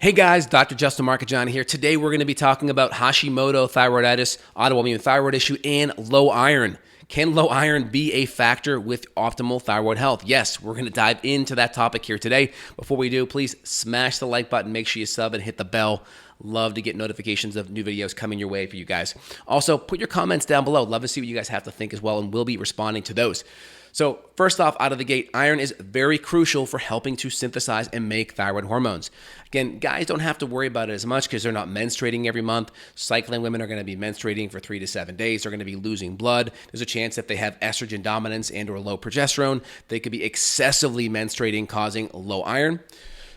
Hey guys, Dr. Justin Marcajon here. Today we're going to be talking about Hashimoto thyroiditis, autoimmune thyroid issue, and low iron. Can low iron be a factor with optimal thyroid health? Yes, we're going to dive into that topic here today. Before we do, please smash the like button, make sure you sub and hit the bell. Love to get notifications of new videos coming your way for you guys. Also, put your comments down below. Love to see what you guys have to think as well, and we'll be responding to those. So first off, out of the gate, iron is very crucial for helping to synthesize and make thyroid hormones. Again, guys don't have to worry about it as much because they're not menstruating every month. Cycling women are going to be menstruating for 3 to 7 days. They're going to be losing blood. There's a chance that they have estrogen dominance and or low progesterone. They could be excessively menstruating, causing low iron.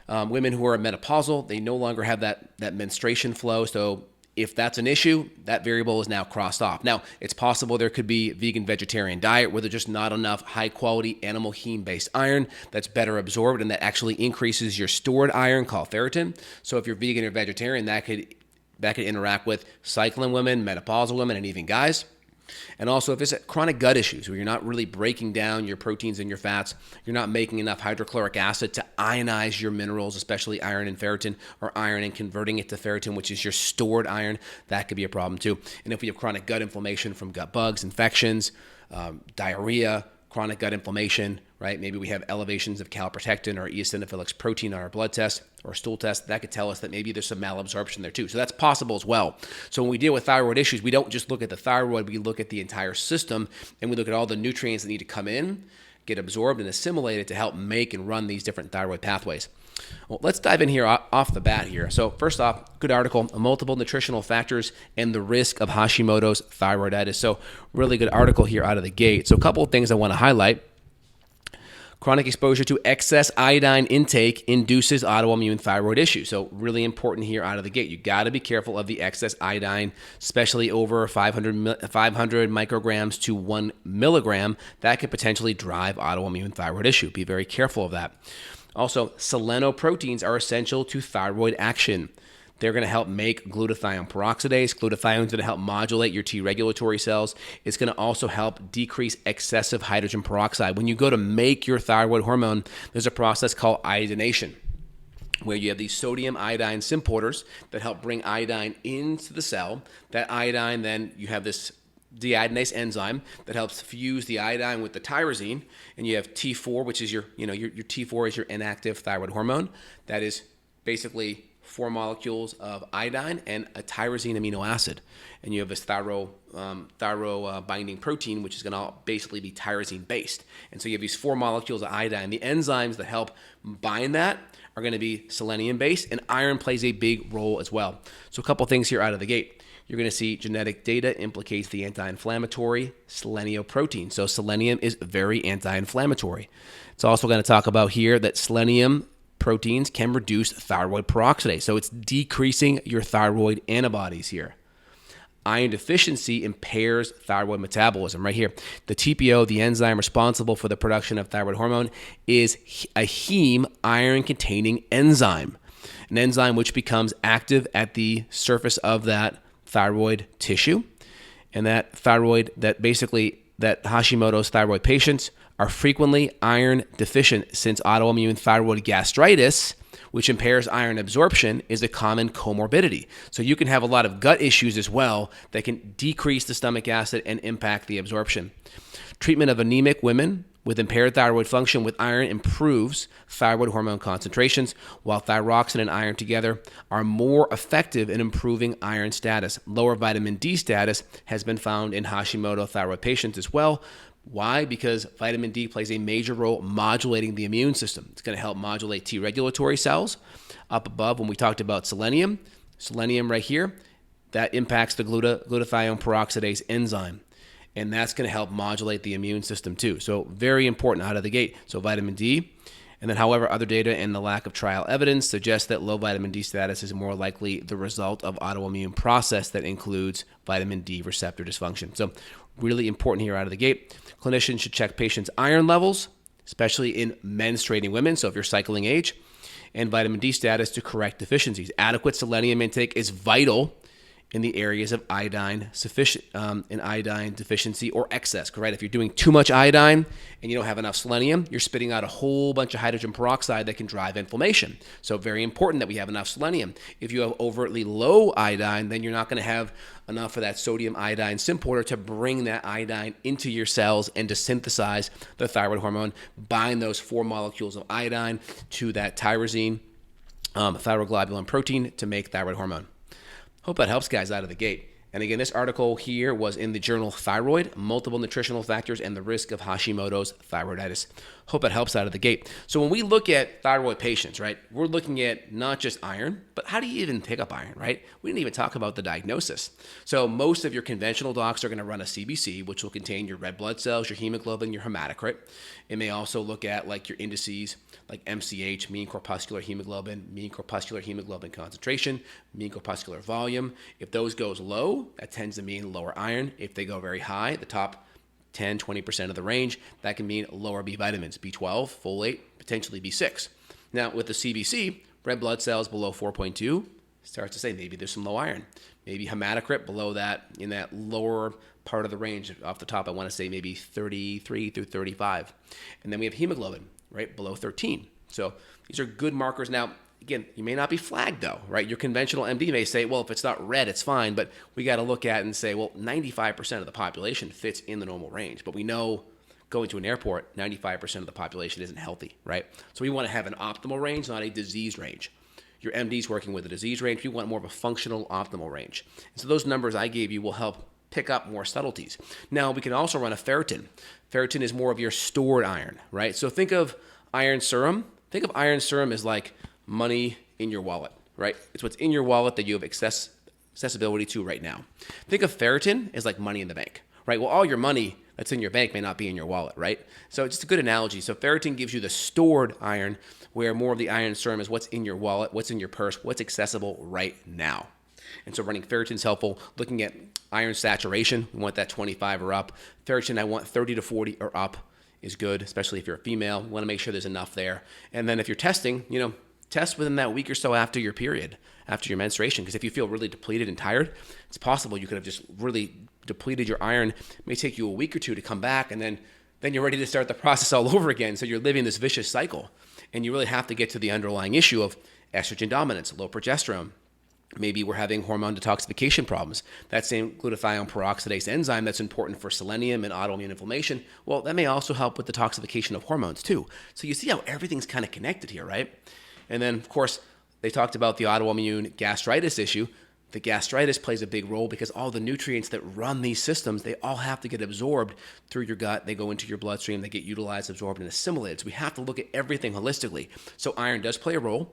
Women who are menopausal, they no longer have that menstruation flow. So if that's an issue, that variable is now crossed off. Now, it's possible there could be vegan vegetarian diet where there's just not enough high quality animal heme-based iron that's better absorbed and that actually increases your stored iron called ferritin. So if you're vegan or vegetarian, that could interact with cycling women, menopausal women, and even guys. And also, if it's chronic gut issues where you're not really breaking down your proteins and your fats, you're not making enough hydrochloric acid to ionize your minerals, especially iron and ferritin, or iron and converting it to ferritin, which is your stored iron, that could be a problem too. And if we have chronic gut inflammation from gut bugs, infections, diarrhea, chronic gut inflammation, right? Maybe we have elevations of calprotectin or eosinophilic protein on our blood test or stool test. That could tell us that maybe there's some malabsorption there too. So that's possible as well. So when we deal with thyroid issues, we don't just look at the thyroid, we look at the entire system and we look at all the nutrients that need to come in, get absorbed and assimilated to help make and run these different thyroid pathways. Well, let's dive in here off the bat here. So first off, good article, multiple nutritional factors and the risk of Hashimoto's thyroiditis. So really good article here out of the gate. So a couple of things I want to highlight. Chronic exposure to excess iodine intake induces autoimmune thyroid issues. So really important here out of the gate. You got to be careful of the excess iodine, especially over 500 micrograms to 1 milligram. That could potentially drive autoimmune thyroid issue. Be very careful of that. Also, selenoproteins are essential to thyroid action. They're going to help make glutathione peroxidase. Glutathione is going to help modulate your T regulatory cells. It's going to also help decrease excessive hydrogen peroxide. When you go to make your thyroid hormone, there's a process called iodination, where you have these sodium iodine symporters that help bring iodine into the cell. That iodine, then you have this deiodinase enzyme that helps fuse the iodine with the tyrosine, and you have T4, which is your T4 is your inactive thyroid hormone. That is basically 4 molecules of iodine and a tyrosine amino acid, and you have this thyro binding protein, which is going to basically be tyrosine based. And so you have these 4 molecules of iodine. The enzymes that help bind that are going to be selenium based, and iron plays a big role as well. So a couple things here out of the gate. You're going to see genetic data implicates the anti-inflammatory selenoprotein. So selenium is very anti-inflammatory. It's also going to talk about here that selenium proteins can reduce thyroid peroxidase. So it's decreasing your thyroid antibodies here. Iron deficiency impairs thyroid metabolism. Right here, the TPO, the enzyme responsible for the production of thyroid hormone, is a heme iron-containing enzyme. An enzyme which becomes active at the surface of that thyroid tissue, and that Hashimoto's thyroid patients are frequently iron deficient, since autoimmune thyroid gastritis, which impairs iron absorption, is a common comorbidity. So you can have a lot of gut issues as well that can decrease the stomach acid and impact the absorption. Treatment of anemic women with impaired thyroid function with iron improves thyroid hormone concentrations, while thyroxine and iron together are more effective in improving iron status. Lower vitamin D status has been found in Hashimoto thyroid patients as well. Why? Because vitamin D plays a major role modulating the immune system. It's going to help modulate T regulatory cells. Up above, when we talked about selenium right here, that impacts the glutathione peroxidase enzyme. And that's going to help modulate the immune system too. So very important out of the gate. So vitamin D. And then, however, other data and the lack of trial evidence suggest that low vitamin D status is more likely the result of autoimmune process that includes vitamin D receptor dysfunction. So really important here out of the gate. Clinicians should check patients' iron levels, especially in menstruating women, so if you're cycling age, and vitamin D status to correct deficiencies. Adequate selenium intake is vital in the areas of iodine sufficient in iodine deficiency or excess, right? If you're doing too much iodine and you don't have enough selenium, you're spitting out a whole bunch of hydrogen peroxide that can drive inflammation. So very important that we have enough selenium. If you have overtly low iodine, then you're not going to have enough of that sodium iodine symporter to bring that iodine into your cells and to synthesize the thyroid hormone, bind those 4 molecules of iodine to that tyrosine, thyroglobulin protein to make thyroid hormone. Hope that helps, guys, out of the gate. And again, this article here was in the journal Thyroid, Multiple Nutritional Factors and the Risk of Hashimoto's Thyroiditis. Hope that helps out of the gate. So when we look at thyroid patients, right, we're looking at not just iron, but how do you even pick up iron, right? We didn't even talk about the diagnosis. So most of your conventional docs are going to run a CBC, which will contain your red blood cells, your hemoglobin, your hematocrit. It may also look at like your indices, like MCH, mean corpuscular hemoglobin, mean corpuscular hemoglobin concentration, mean corpuscular volume. If those goes low, that tends to mean lower iron. If they go very high, the top 10, 20% of the range, that can mean lower B vitamins, B12, folate, potentially B6. Now, with the CBC, red blood cells below 4.2 starts to say maybe there's some low iron. Maybe hematocrit below that, in that lower part of the range. Off the top, I want to say maybe 33 through 35. And then we have hemoglobin, right, below 13. So these are good markers. Now, again, you may not be flagged though, right? Your conventional MD may say, well, if it's not red, it's fine. But we got to look at it and say, well, 95% of the population fits in the normal range. But we know going to an airport, 95% of the population isn't healthy, right? So we want to have an optimal range, not a disease range. Your MD's working with a disease range. We want more of a functional optimal range. And so those numbers I gave you will help pick up more subtleties. Now, we can also run a ferritin. Ferritin is more of your stored iron, right? So think of iron serum. Think of iron serum as like money in your wallet, right? It's what's in your wallet that you have accessibility to right now. Think of ferritin as like money in the bank, right? Well, all your money that's in your bank may not be in your wallet, right? So it's just a good analogy. So ferritin gives you the stored iron, where more of the iron serum is what's in your wallet, what's in your purse, what's accessible right now. And so running ferritin is helpful. Looking at iron saturation, we want that 25 or up. Ferritin, I want 30 to 40 or up is good, especially if you're a female. We want to make sure there's enough there. And then if you're testing, test within that week or so after your period, after your menstruation, because if you feel really depleted and tired, it's possible you could have just really depleted your iron. It may take you a week or two to come back, and then you're ready to start the process all over again. So you're living this vicious cycle, and you really have to get to the underlying issue of estrogen dominance, low progesterone. Maybe we're having hormone detoxification problems. That same glutathione peroxidase enzyme that's important for selenium and autoimmune inflammation, well, that may also help with detoxification of hormones too. So you see how everything's kind of connected here, right? And then, of course, they talked about the autoimmune gastritis issue. The gastritis plays a big role because all the nutrients that run these systems, they all have to get absorbed through your gut. They go into your bloodstream. They get utilized, absorbed, and assimilated. So we have to look at everything holistically. So iron does play a role.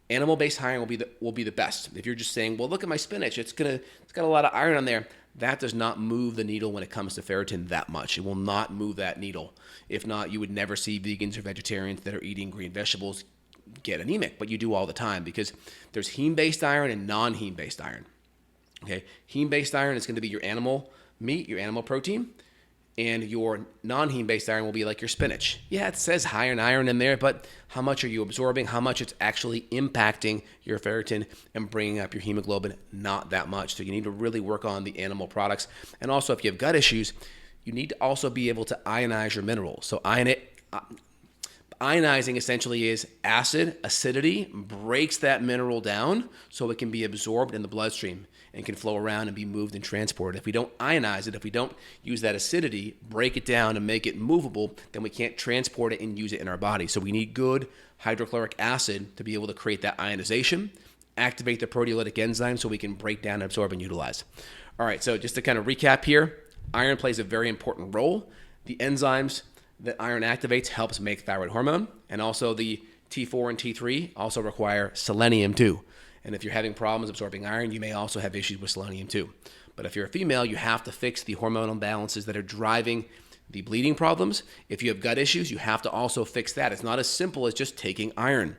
Animal-based iron will be the best. If you're just saying, well, look at my spinach, it's got a lot of iron on there, that does not move the needle when it comes to ferritin that much. It will not move that needle. If not, you would never see vegans or vegetarians that are eating green vegetables get anemic, but you do all the time because there's heme-based iron and non-heme-based iron. Okay, heme-based iron is going to be your animal meat, your animal protein, and your non-heme-based iron will be like your spinach. Yeah, it says high in iron in there, but how much are you absorbing? How much it's actually impacting your ferritin and bringing up your hemoglobin? Not that much. So you need to really work on the animal products. And also, if you have gut issues, you need to also be able to ionize your minerals. So ionizing essentially is acidity breaks that mineral down so it can be absorbed in the bloodstream and can flow around and be moved and transported. If we don't ionize it, if we don't use that acidity, break it down and make it movable, then we can't transport it and use it in our body. So we need good hydrochloric acid to be able to create that ionization, activate the proteolytic enzyme so we can break down, absorb, and utilize. All right, so just to kind of recap here, iron plays a very important role. The enzymes that iron activates helps make thyroid hormone, and also the T4 and T3 also require selenium too. And if you're having problems absorbing iron, you may also have issues with selenium too. But if you're a female, you have to fix the hormonal imbalances that are driving the bleeding problems. If you have gut issues, you have to also fix that. It's not as simple as just taking iron.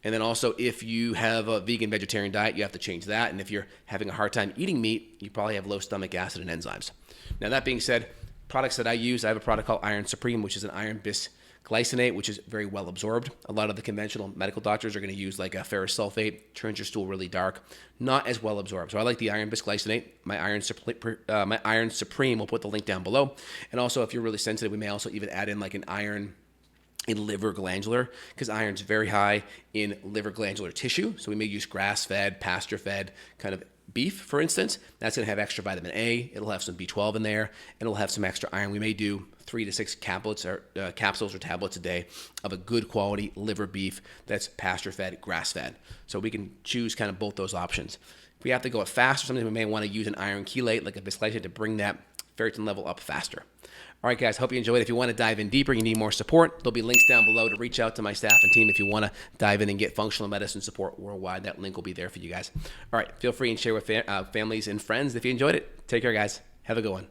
And then also, if you have a vegan vegetarian diet, you have to change that. And if you're having a hard time eating meat, you probably have low stomach acid and enzymes. Now, that being said, products that I use, I have a product called Iron Supreme, which is an iron Glycinate, which is very well absorbed. A lot of the conventional medical doctors are going to use like a ferrous sulfate, turns your stool really dark, not as well absorbed. So I like the iron bisglycinate. My iron supreme, we'll put the link down below. And also, if you're really sensitive, we may also even add in like an iron in liver glandular, because iron's very high in liver glandular tissue. So we may use grass-fed, pasture-fed kind of beef, for instance. That's going to have extra vitamin A. It'll have some B12 in there, and it'll have some extra iron. We may do 3 to 6 capsules or tablets a day of a good quality liver beef that's pasture-fed, grass-fed. So we can choose kind of both those options. If we have to go fast or something, we may want to use an iron chelate, like a bisglycinate, to bring that ferritin level up faster. All right, guys, hope you enjoyed. If you want to dive in deeper, you need more support, there'll be links down below to reach out to my staff and team if you want to dive in and get functional medicine support worldwide. That link will be there for you guys. All right, feel free and share with families and friends if you enjoyed it. Take care, guys. Have a good one.